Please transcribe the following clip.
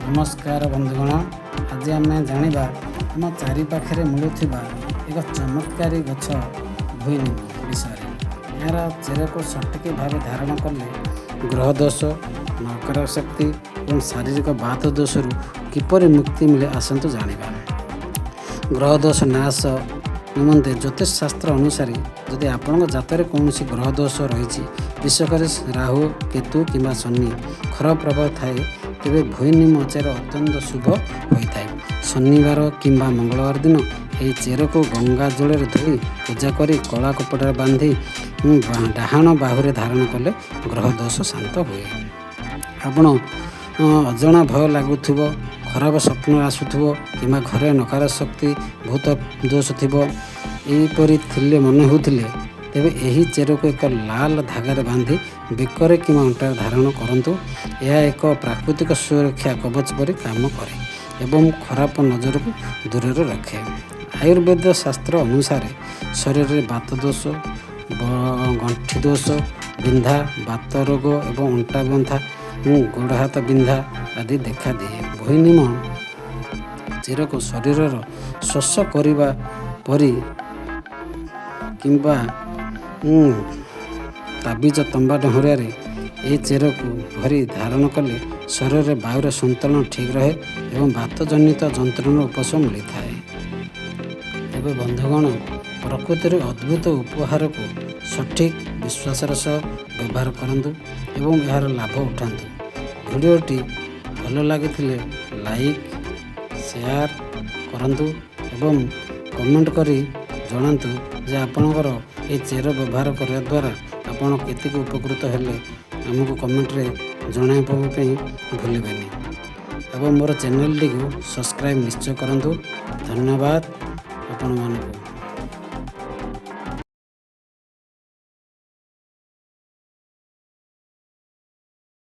नमस्कार बंधुगण, आज आम जाना आम चारिपाखे मिलूवा एक चमत्कारी गछ भुईनिम विषय। यार चेर को सठिक भाव धारण कले ग्रह दोष, नकारात्मक शक्ति और शारीरिक बात दोष किपर मुक्ति मिले आसतु जाना। ग्रह दोष नाश निमंते ज्योतिष शास्त्र अनुसार जदि आपण जातर कौन ग्रह दोष रही विशेषकर राहु, केतु कि शनि खराब प्रभाव थाए तेरे भुईनिम चेर अत्यंत शुभ होता है। शनिवार कि मंगलवार दिन यह चेर को गंगा जल धोई पूजा कर कला कपड़ा बांधि डाहाण बाहुरे धारण कले ग्रह दोष शांत हुए। आपण अजणा भय लगुव, खराब स्वप्न आसुव कि घरे नकारात्मक शक्ति भूत दोष थीपरी थिले मन होते तेबे यही चेर को एक लाल धागार बांधि बेकर कि अंटार धारण करूँ। यह एक प्राकृतिक सुरक्षा कवच पर काम करे एवं खराब नजर को दूर रखे। आयुर्वेद शास्त्र अनुसार शरीर में बात दोष, गंठी दोष, बिंधा, बात रोग एवं अंटा बंधा, गोड़ हाथ बिंधा आदि देखा दिए। भुईनिम चेर को शरीर श्वास करने परी किंबा ताबीज तंबा डहरिया ये चेर को भरी धारण कले शरीर में वायुर संतुलन ठीक रहे एवं बातजनित जंत्रणा उपशम मिलता है। एवं बंधुगण, प्रकृतिर अद्भुत उपहार को सठिक विश्वासर सह व्यवहार करूँ एवं यार लाभ उठातु। वीडियोटी भल लगी लाइक शेयर करूँ एवं कमेंट करी जनातु जे आपणकर ये चेर व्यवहार करने द्वारा आपण केतिक उपकृत हेले आमको कमेंट रे जनाइबाई भूलें। एवं मोर चैनल टी को सब्सक्राइब निश्चय करूँ। धन्यवाद आपण मानक।